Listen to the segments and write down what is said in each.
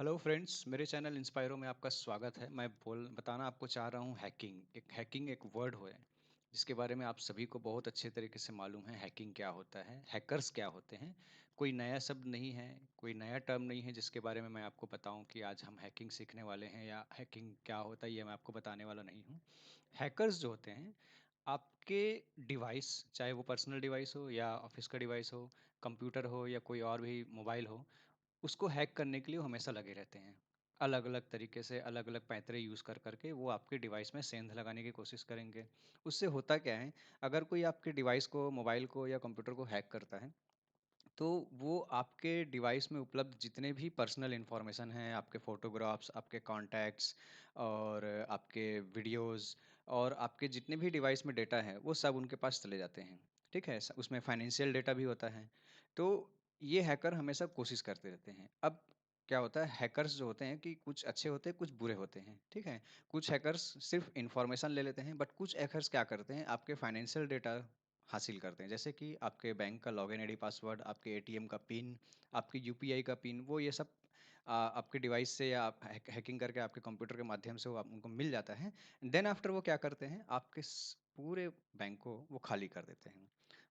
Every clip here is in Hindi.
हेलो फ्रेंड्स, मेरे चैनल इंस्पायरो में आपका स्वागत है। मैं बताना आपको चाह रहा हूँ हैकिंग एक वर्ड है जिसके बारे में आप सभी को बहुत अच्छे तरीके से मालूम है। हैकिंग क्या होता है, हैकर्स क्या होते हैं। कोई नया शब्द नहीं है, कोई नया टर्म नहीं है जिसके बारे में मैं आपको बताऊं कि आज हम हैकिंग सीखने वाले हैं या हैकिंग क्या होता है ये मैं आपको बताने वाला नहीं हूँ। हैकर्स जो होते हैं, आपके डिवाइस, चाहे वो पर्सनल डिवाइस हो या ऑफिस का डिवाइस हो, कंप्यूटर हो या कोई और भी मोबाइल हो, उसको हैक करने के लिए वो हमेशा लगे रहते हैं। अलग अलग तरीके से अलग अलग पैंतरे यूज़ कर करके वो आपके डिवाइस में सेंध लगाने की कोशिश करेंगे। उससे होता क्या है, अगर कोई आपके डिवाइस को, मोबाइल को या कंप्यूटर को हैक करता है, तो वो आपके डिवाइस में उपलब्ध जितने भी पर्सनल इंफॉर्मेशन हैं, आपके फोटोग्राफ्स, आपके कॉन्टैक्ट्स और आपके वीडियोस और आपके जितने भी डिवाइस में डेटा है वो सब उनके पास चले जाते हैं। ठीक है, उसमें फाइनेंशियल डेटा भी होता है। तो ये हैकर हमेशा कोशिश करते रहते हैं। अब क्या होता है, हैकर्स जो होते हैं कि कुछ अच्छे होते हैं, कुछ बुरे होते हैं। ठीक है, कुछ हैकर्स सिर्फ इंफॉर्मेशन ले लेते हैं, बट कुछ हैकर्स क्या करते हैं, आपके फाइनेंशियल डेटा हासिल करते हैं। जैसे कि आपके बैंक का लॉगिन आईडी पासवर्ड, आपके एटीएम का पिन, आपके यूपीआई का पिन, वो ये सब आपके डिवाइस से या आप हैकिंग करके आपके कंप्यूटर के माध्यम से वो उनको मिल जाता है। देन आफ्टर वो क्या करते हैं, आपके पूरे बैंक को वो खाली कर देते हैं।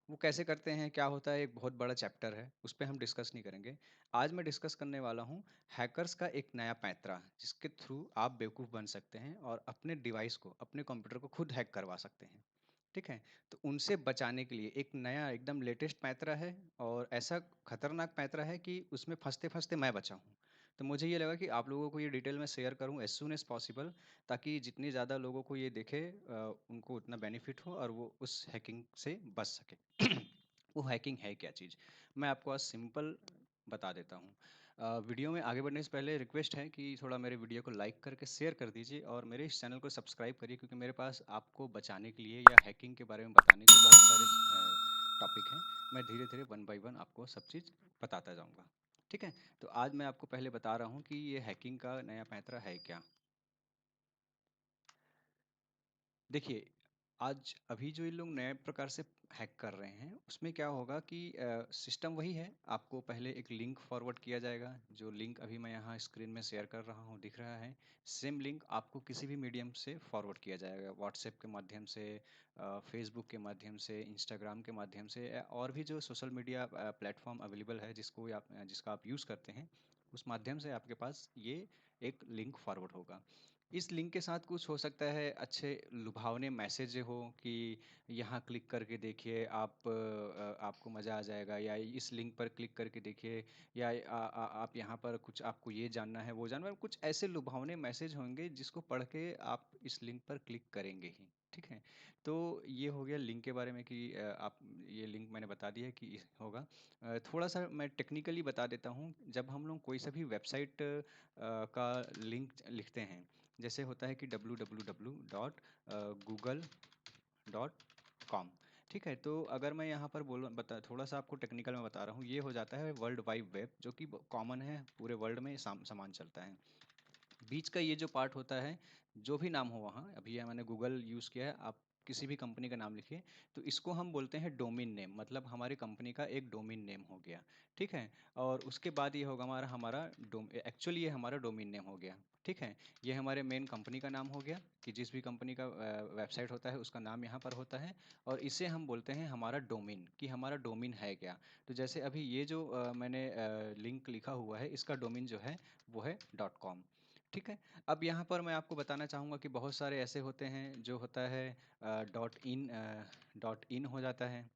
वो कैसे करते हैं, क्या होता है, एक बहुत बड़ा चैप्टर है, उस पर हम डिस्कस नहीं करेंगे। आज मैं डिस्कस करने वाला हूँ हैकर्स का एक नया पैंतरा, जिसके थ्रू आप बेवकूफ़ बन सकते हैं और अपने डिवाइस को, अपने कंप्यूटर को खुद हैक करवा सकते हैं। ठीक है, तो उनसे बचाने के लिए एक नया एकदम लेटेस्ट पैंतरा है, और ऐसा खतरनाक पैंतरा है कि उसमें फंसते फंसते मैं बचा हूँ। तो मुझे ये लगा कि आप लोगों को ये डिटेल में शेयर करूँ एज सुन एज पॉसिबल, ताकि जितनी ज़्यादा लोगों को ये दिखे उनको उतना बेनिफिट हो और वो उस हैकिंग से बच सके। वो हैकिंग है क्या चीज़, मैं आपको आज सिंपल बता देता हूँ। वीडियो में आगे बढ़ने से पहले रिक्वेस्ट है कि थोड़ा मेरे वीडियो को लाइक करके शेयर कर दीजिए और मेरे इस चैनल को सब्सक्राइब करिए, क्योंकि मेरे पास आपको बचाने के लिए या हैकिंग के बारे में बताने के बहुत सारे टॉपिक हैं। मैं धीरे धीरे वन बाय वन आपको सब चीज़ बताता जाऊँगा। ठीक है, तो आज मैं आपको पहले बता रहा हूँ कि ये हैकिंग का नया पैंतरा है क्या। देखिए, आज अभी जो ये लोग नए प्रकार से हैक कर रहे हैं, उसमें क्या होगा कि सिस्टम वही है। आपको पहले एक लिंक फॉरवर्ड किया जाएगा, जो लिंक अभी मैं यहाँ स्क्रीन में शेयर कर रहा हूँ, दिख रहा है। सेम लिंक आपको किसी भी मीडियम से फॉरवर्ड किया जाएगा, व्हाट्सएप के माध्यम से, फेसबुक के माध्यम से, इंस्टाग्राम के माध्यम से, और भी जो सोशल मीडिया प्लेटफॉर्म अवेलेबल है जिसका आप यूज़ करते हैं, उस माध्यम से आपके पास ये एक लिंक फॉरवर्ड होगा। इस लिंक के साथ कुछ हो सकता है, अच्छे लुभावने मैसेज हो कि यहाँ क्लिक करके देखिए, आपको मज़ा आ जाएगा, या इस लिंक पर क्लिक करके देखिए, या आप यहाँ पर कुछ, आपको ये जानना है, वो जानना है, कुछ ऐसे लुभावने मैसेज होंगे जिसको पढ़ के आप इस लिंक पर क्लिक करेंगे ही। ठीक है, तो ये हो गया लिंक के बारे में कि आप, ये लिंक मैंने बता दिया है कि होगा। थोड़ा सा मैं टेक्निकली बता देता हूँ। जब हम लोग कोई सा भी वेबसाइट का लिंक लिखते हैं, जैसे होता है कि www.google.com। ठीक है, तो अगर मैं यहाँ पर थोड़ा सा आपको टेक्निकल में बता रहा हूँ, ये हो जाता है वर्ल्ड वाइड वेब, जो कि कॉमन है, पूरे वर्ल्ड में समान चलता है। बीच का ये जो पार्ट होता है, जो भी नाम हो वहाँ, अभी ये मैंने गूगल यूज़ किया है, आप किसी भी कंपनी का नाम लिखिए, तो इसको हम बोलते हैं डोमेन नेम, मतलब हमारी कंपनी का एक डोमेन नेम हो गया। ठीक है, और उसके बाद ये होगा हमारा हमारा एक्चुअली ये हमारा डोमेन नेम हो गया। ठीक है, ये हमारे मेन कंपनी का नाम हो गया, कि जिस भी कंपनी का वेबसाइट होता है उसका नाम यहाँ पर होता है, और इसे हम बोलते हैं हमारा डोमेन, कि हमारा डोमेन है क्या। तो जैसे अभी ये जो मैंने लिंक लिखा हुआ है, इसका डोमेन जो है वो है .com। ठीक है, अब यहाँ पर मैं आपको बताना चाहूँगा कि बहुत सारे ऐसे होते हैं, जो होता है डॉट इन हो जाता है।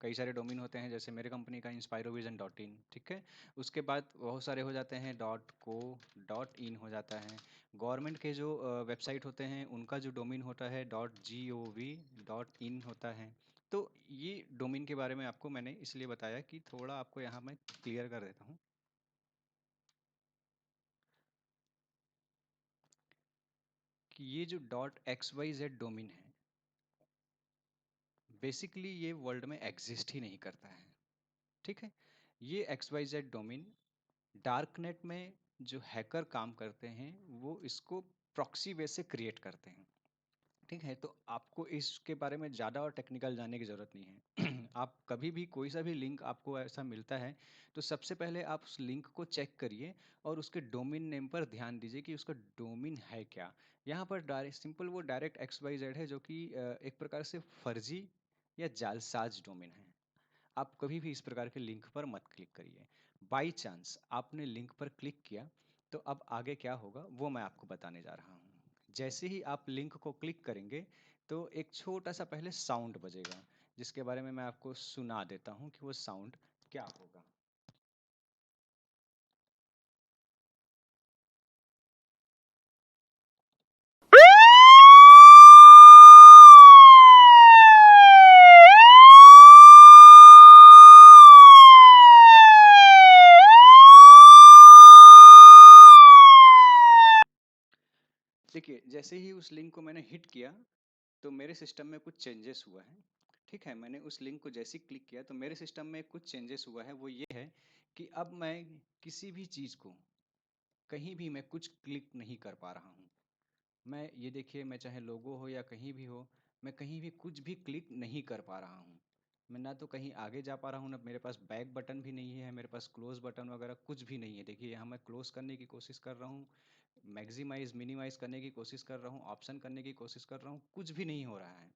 कई सारे डोमेन होते हैं, जैसे मेरे कंपनी का inspirovision.in। ठीक है, उसके बाद बहुत सारे हो जाते हैं .co.in हो जाता है। गवर्नमेंट के जो वेबसाइट होते हैं, उनका जो डोमेन होता है .gov.in होता है। तो ये डोमेन के बारे में आपको मैंने इसलिए बताया कि थोड़ा आपको यहाँ मैं क्लियर कर देता हूँ कि ये जो .xyz डोमेन है, बेसिकली ये वर्ल्ड में एग्जिस्ट ही नहीं करता है। ठीक है, ये XYZ डोमेन डार्क नेट में जो हैकर काम करते हैं, वो इसको प्रॉक्सी वे से क्रिएट करते हैं। ठीक है, तो आपको इसके बारे में ज़्यादा और टेक्निकल जानने की ज़रूरत नहीं है। आप कभी भी कोई सा भी लिंक आपको ऐसा मिलता है, तो सबसे पहले आप उस लिंक को चेक करिए और उसके डोमेन नेम पर ध्यान दीजिए कि उसका डोमेन है क्या। यहाँ पर डायरेक्ट सिंपल वो डायरेक्ट एक्स वाई जेड है, जो कि एक प्रकार से फर्जी या जालसाज डोमेन है। आप कभी भी इस प्रकार के लिंक पर मत क्लिक करिए। बाई चांस आपने लिंक पर क्लिक किया, तो अब आगे क्या होगा वो मैं आपको बताने जा रहा हूँ। जैसे ही आप लिंक को क्लिक करेंगे, तो एक छोटा सा पहले साउंड बजेगा, जिसके बारे में मैं आपको सुना देता हूँ कि वो साउंड क्या होगा। देखिए, जैसे ही उस लिंक को मैंने हिट किया, तो मेरे सिस्टम में कुछ चेंजेस हुआ है। ठीक है, मैंने उस लिंक को जैसे ही क्लिक किया, तो मेरे सिस्टम में कुछ चेंजेस हुआ है। वो ये है कि अब मैं किसी भी चीज़ को कहीं भी मैं कुछ क्लिक नहीं कर पा रहा हूँ। मैं ये देखिए, मैं चाहे लोगो हो या कहीं भी हो, मैं कहीं भी कुछ भी क्लिक नहीं कर पा रहा हूँ। मैं ना तो कहीं आगे जा पा रहा हूँ, ना मेरे पास बैक बटन भी नहीं है, मेरे पास क्लोज बटन वगैरह कुछ भी नहीं है। देखिए, यहाँ मैं क्लोज करने की कोशिश कर रहा हूँ, मैक्सिमाइज मिनिमाइज करने की कोशिश कर रहा हूँ, ऑप्शन करने की कोशिश कर रहा हूँ, कुछ भी नहीं हो रहा है।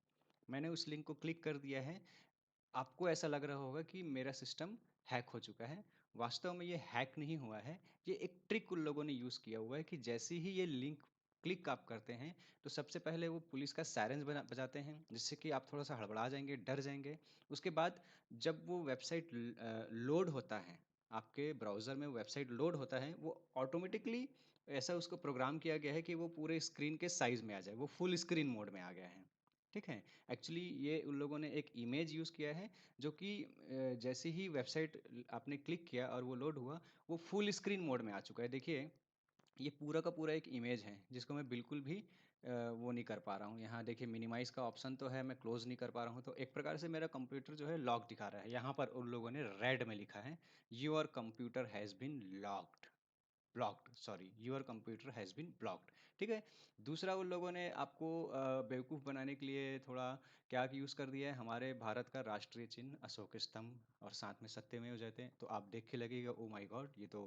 मैंने उस लिंक को क्लिक कर दिया है। आपको ऐसा लग रहा होगा कि मेरा सिस्टम हैक हो चुका है। वास्तव में ये हैक नहीं हुआ है। ये एक ट्रिक उन लोगों ने यूज़ किया हुआ है कि जैसे ही ये लिंक क्लिक आप करते हैं, तो सबसे पहले वो पुलिस का सायरन बजाते हैं, जिससे कि आप थोड़ा सा हड़बड़ा जाएंगे, डर जाएंगे। उसके बाद जब वो वेबसाइट लोड होता है, आपके ब्राउज़र में वेबसाइट लोड होता है, वो ऑटोमेटिकली ऐसा उसको प्रोग्राम किया गया है कि वो पूरे स्क्रीन के साइज में आ जाए, वो फुल स्क्रीन मोड में आ गया है। ठीक है। एक्चुअली ये उन लोगों ने एक इमेज यूज़ किया है, जो कि जैसे ही वेबसाइट आपने क्लिक किया और वो लोड हुआ, वो फुल स्क्रीन मोड में आ चुका है। देखिए, ये पूरा का पूरा एक इमेज है, जिसको मैं बिल्कुल भी वो नहीं कर पा रहा हूँ। यहाँ देखिए, मिनिमाइज का ऑप्शन तो है, मैं क्लोज नहीं कर पा रहा हूँ, तो एक प्रकार से मेरा कंप्यूटर जो है लॉक दिखा रहा है। यहाँ पर उन लोगों ने रेड में लिखा है, your computer has been locked, blocked, sorry, your computer has been blocked. ठीक है। दूसरा, उन लोगों ने आपको बेवकूफ़ बनाने के लिए थोड़ा क्या यूज़ कर दिया है, हमारे भारत का राष्ट्रीय चिन्ह अशोक स्तंभ और साथ में सत्यमेव जयते। तो आप देख के लगेगा, ओ माय गॉड, ये तो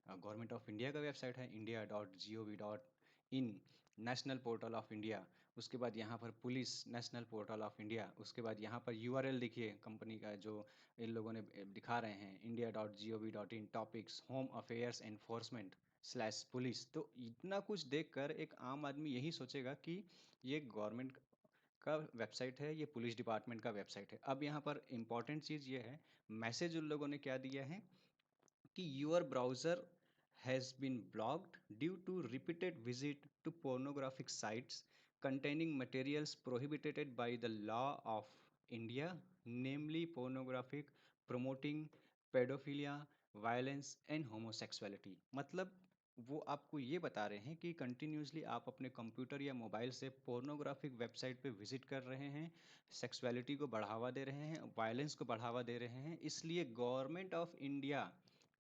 गवर्नमेंट ऑफ इंडिया का वेबसाइट है, india.gov.in, national portal of India. उसके बाद यहाँ पर police national portal of India. उसके बाद यहाँ पर यूआरएल देखिए कंपनी का, जो इन लोगों ने दिखा रहे हैं, india.gov.in topics home affairs enforcement slash police. तो इतना कुछ देखकर एक आम आदमी यही सोचेगा कि ये गवर्नमेंट का वेबसाइट है, ये पुलिस डिपार्टमेंट का वेबसाइट है। अब यहाँ पर इंपॉर्टेंट चीज़ ये है, मैसेज उन लोगों ने क्या दिया है कि your browser has been blocked due to repeated visit to pornographic sites containing materials prohibited by the law of India, namely pornographic, promoting pedophilia, violence and homosexuality। मतलब वो आपको ये बता रहे हैं कि कंटिन्यूसली आप अपने कंप्यूटर या मोबाइल से पोर्नोग्राफिक वेबसाइट पे विजिट कर रहे हैं, सेक्सुअलिटी को बढ़ावा दे रहे हैं, वायलेंस को बढ़ावा दे रहे हैं। इसलिए गवर्नमेंट ऑफ इंडिया,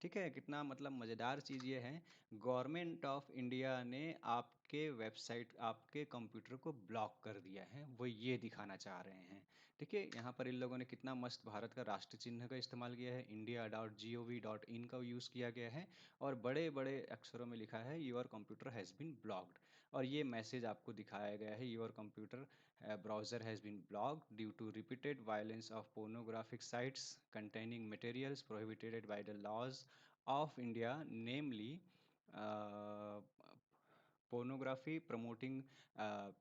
ठीक है, कितना मतलब मज़ेदार चीज़ ये है, गवर्नमेंट ऑफ इंडिया ने आपके वेबसाइट, आपके कंप्यूटर को ब्लॉक कर दिया है। वो ये दिखाना चाह रहे हैं। देखिए, यहाँ पर इन लोगों ने कितना मस्त भारत का राष्ट्र चिन्ह का इस्तेमाल किया है, india.gov.in का यूज़ किया गया है, और बड़े बड़े अक्षरों में लिखा है, your computer has been blocked. और ये मैसेज आपको दिखाया गया है, your computer browser has been blocked due to repeated violence of pornographic sites containing materials prohibited by the laws of India, namely uh, pornography, promoting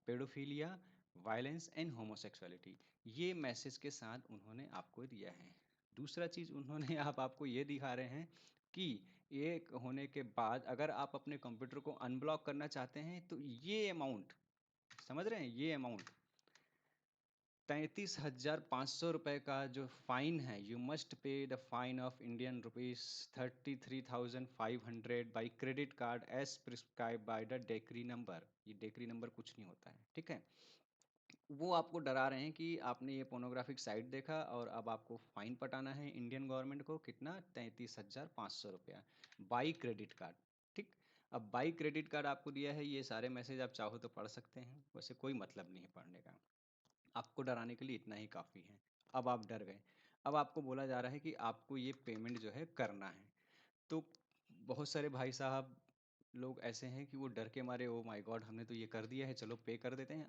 pedophilia, violence and homosexuality. ये मैसेज के साथ उन्होंने आपको दिया है। दूसरा चीज़ उन्होंने आपको ये दिखा रहे हैं कि ये होने के बाद अगर आप अपने कंप्यूटर को अनब्लॉक करना चाहते हैं, तो ये अमाउंट, समझ रहे हैं, ये अमाउंट 33,500 रुपये का जो फाइन है, you must pay the fine of Indian rupees 33,500 by credit card as prescribe by the decree number. ये डेक्री नंबर कुछ नहीं होता है, ठीक है। वो आपको डरा रहे हैं कि आपने ये पोर्नोग्राफिक साइट देखा और अब आपको फाइन पटाना है इंडियन गवर्नमेंट को, कितना, 33,500 रुपया बाई क्रेडिट कार्ड। ठीक। अब बाई क्रेडिट कार्ड आपको दिया है, ये सारे मैसेज आप चाहो तो पढ़ सकते हैं, वैसे कोई मतलब नहीं है पढ़ने का, आपको डराने के लिए इतना ही काफ़ी है। अब आप डर गए। अब आपको बोला जा रहा है कि आपको ये पेमेंट जो है करना है। तो बहुत सारे भाई साहब लोग ऐसे हैं कि वो डर के मारे, ओ माय गॉड हमने तो ये कर दिया है, चलो पे कर देते हैं।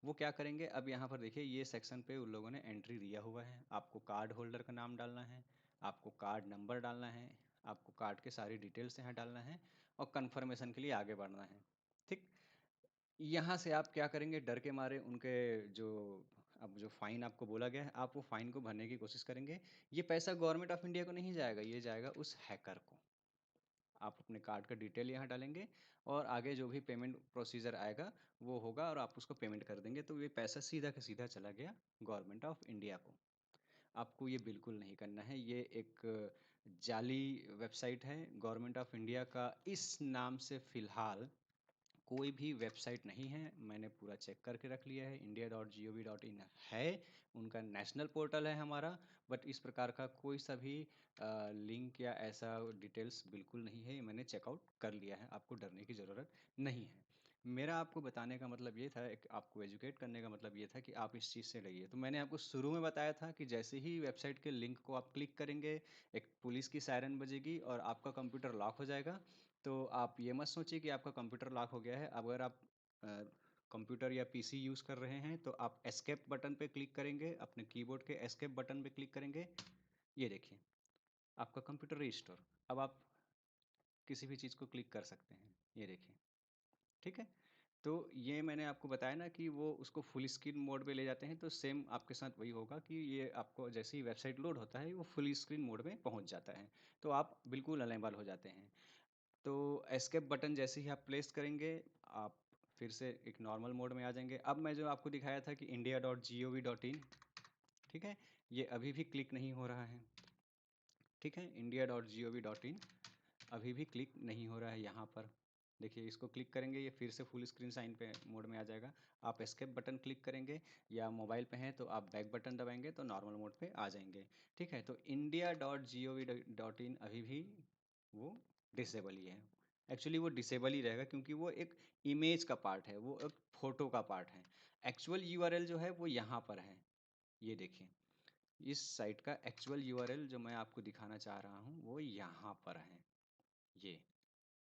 वो क्या करेंगे, अब यहाँ पर देखिए ये सेक्शन पे उन लोगों ने एंट्री दिया हुआ है। आपको कार्ड होल्डर का नाम डालना है, आपको कार्ड नंबर डालना है, आपको कार्ड के सारी डिटेल्स यहाँ डालना है और कंफर्मेशन के लिए आगे बढ़ना है। ठीक, यहाँ से आप क्या करेंगे, डर के मारे उनके जो, अब जो फाइन आपको बोला गया है आप वो फाइन को भरने की कोशिश करेंगे। ये पैसा गवर्नमेंट ऑफ इंडिया को नहीं जाएगा, ये जाएगा उस हैकर को। आप अपने कार्ड का डिटेल यहाँ डालेंगे और आगे जो भी पेमेंट प्रोसीजर आएगा वो होगा और आप उसको पेमेंट कर देंगे, तो ये पैसा सीधा का सीधा चला गया गवर्नमेंट ऑफ इंडिया को। आपको ये बिल्कुल नहीं करना है। ये एक जाली वेबसाइट है गवर्नमेंट ऑफ इंडिया का, इस नाम से फ़िलहाल कोई भी वेबसाइट नहीं है। मैंने पूरा चेक करके रख लिया है, india.gov.in है, उनका नेशनल पोर्टल है हमारा। बट इस प्रकार का कोई सा भी लिंक या ऐसा डिटेल्स बिल्कुल नहीं है, ये मैंने चेकआउट कर लिया है, आपको डरने की ज़रूरत नहीं है। मेरा आपको बताने का मतलब ये था, एक आपको एजुकेट करने का मतलब ये था कि आप इस चीज़ से डरिए। तो मैंने आपको शुरू में बताया था कि जैसे ही वेबसाइट के लिंक को आप क्लिक करेंगे, एक पुलिस की सायरन बजेगी और आपका कंप्यूटर लॉक हो जाएगा। तो आप ये मत सोचिए कि आपका कंप्यूटर लॉक हो गया है। अगर आप कंप्यूटर या पीसी यूज़ कर रहे हैं तो आप एस्केप बटन पे क्लिक करेंगे, अपने कीबोर्ड के एस्केप बटन पे क्लिक करेंगे। ये देखिए आपका कंप्यूटर रिस्टोर। अब आप किसी भी चीज़ को क्लिक कर सकते हैं, ये देखिए। ठीक है, तो ये मैंने आपको बताया ना कि वो उसको फुल स्क्रीन मोड पे ले जाते हैं, तो सेम आपके साथ वही होगा कि ये आपको जैसे ही वेबसाइट लोड होता है वो फुल स्क्रीन मोड में पहुंच जाता है, तो आप बिल्कुल अलेबल हो जाते हैं। तो एस्केप बटन जैसे ही आप प्लेस करेंगे, आप फिर से एक नॉर्मल मोड में आ जाएंगे। अब मैं जो आपको दिखाया था कि india.gov.in, ठीक है, ये अभी भी क्लिक नहीं हो रहा है। ठीक है, india.gov.in अभी भी क्लिक नहीं हो रहा है। यहाँ पर देखिए, इसको क्लिक करेंगे ये फिर से फुल स्क्रीन साइन पे मोड में आ जाएगा। आप एस्केप बटन क्लिक करेंगे या मोबाइल पे हैं तो आप बैक बटन दबाएंगे तो नॉर्मल मोड पे आ जाएंगे। ठीक है, तो india.gov.in अभी भी वो डिसेबल ही है। एक्चुअली वो डिसेबल ही रहेगा क्योंकि वो एक इमेज का पार्ट है, वो एक फोटो का पार्ट है। एक्चुअल यूआरएल जो है वो यहाँ पर है, ये देखिए। इस साइट का एक्चुअल यूआरएल जो मैं आपको दिखाना चाह रहा हूँ वो यहाँ पर है। ये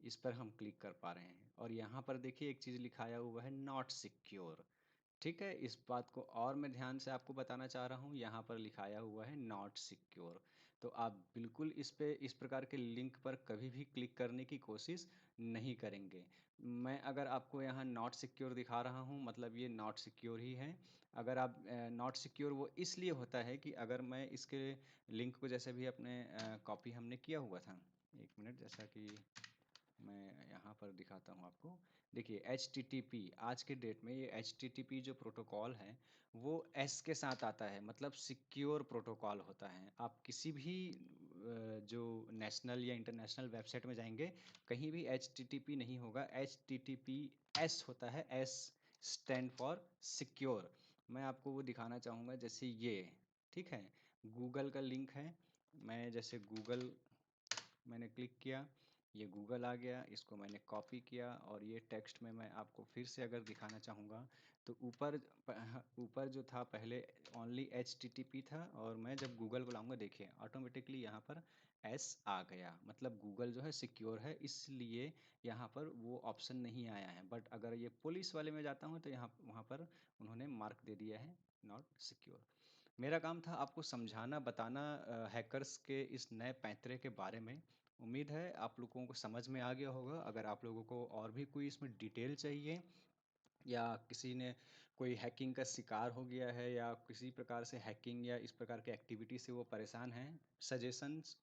इस पर हम क्लिक कर पा रहे हैं और यहाँ पर देखिए एक चीज़ लिखाया हुआ है, नॉट सिक्योर। ठीक है, इस बात को और मैं ध्यान से आपको बताना चाह रहा हूँ, यहाँ पर लिखाया हुआ है नॉट सिक्योर। तो आप बिल्कुल इस प्रकार के लिंक पर कभी भी क्लिक करने की कोशिश नहीं करेंगे। मैं अगर आपको यहाँ नॉट सिक्योर दिखा रहा हूँ मतलब ये नॉट सिक्योर ही है। अगर आप नॉट सिक्योर वो इसलिए होता है कि अगर मैं इसके लिंक को जैसे भी अपने कॉपी हमने किया हुआ था, एक मिनट, जैसा कि मैं यहाँ पर दिखाता हूँ आपको। देखिए HTTP, आज के डेट में ये HTTP जो प्रोटोकॉल है वो S के साथ आता है, मतलब सिक्योर प्रोटोकॉल होता है। आप किसी भी जो नेशनल या इंटरनेशनल वेबसाइट में जाएंगे कहीं भी HTTP नहीं होगा, HTTPS होता है। S stand for secure. मैं आपको वो दिखाना चाहूँगा, जैसे ये, ठीक है, गूगल का लिंक है। मैं जैसे गूगल मैंने क्लिक किया, ये गूगल आ गया, इसको मैंने कॉपी किया और ये टेक्स्ट में मैं आपको फिर से अगर दिखाना चाहूँगा तो ऊपर जो था पहले ओनली HTTP था और मैं जब गूगल बुलाऊंगा देखिए ऑटोमेटिकली यहाँ पर S आ गया, मतलब गूगल जो है सिक्योर है, इसलिए यहाँ पर वो ऑप्शन नहीं आया है। बट अगर ये पुलिस वाले में जाता हूँ तो यहाँ वहाँ पर उन्होंने मार्क दे दिया है नॉट सिक्योर। मेरा काम था आपको समझाना, बताना हैकर्स के इस नए पैंतरे के बारे में। उम्मीद है आप लोगों को समझ में आ गया होगा। अगर आप लोगों को और भी कोई इसमें डिटेल चाहिए या किसी ने कोई हैकिंग का शिकार हो गया है या किसी प्रकार से हैकिंग या इस प्रकार के एक्टिविटी से वो परेशान हैं, सजेशंस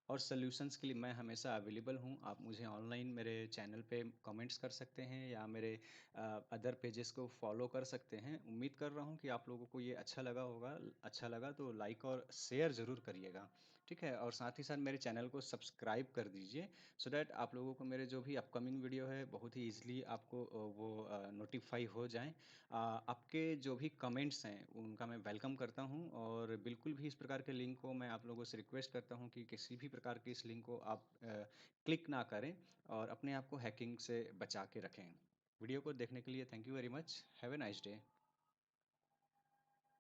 और सॉल्यूशंस के लिए मैं हमेशा अवेलेबल हूँ। आप मुझे ऑनलाइन मेरे चैनल पे कमेंट्स कर सकते हैं या मेरे अदर पेजेस को फॉलो कर सकते हैं। उम्मीद कर रहा हूँ कि आप लोगों को ये अच्छा लगा होगा। अच्छा लगा तो लाइक और शेयर ज़रूर करिएगा, ठीक है, और साथ ही साथ मेरे चैनल को सब्सक्राइब कर दीजिए सो दैट आप लोगों को मेरे जो भी अपकमिंग वीडियो है बहुत ही ईजिली आपको वो नोटिफाई हो जाएं। आपके जो भी कमेंट्स हैं उनका मैं वेलकम करता हूं और बिल्कुल भी इस प्रकार के लिंक को मैं आप लोगों से रिक्वेस्ट करता हूं कि किसी भी प्रकार के इस लिंक को आप क्लिक ना करें और अपने आप को हैकिंग से बचा के रखें। वीडियो को देखने के लिए thank you very much. Have a nice day.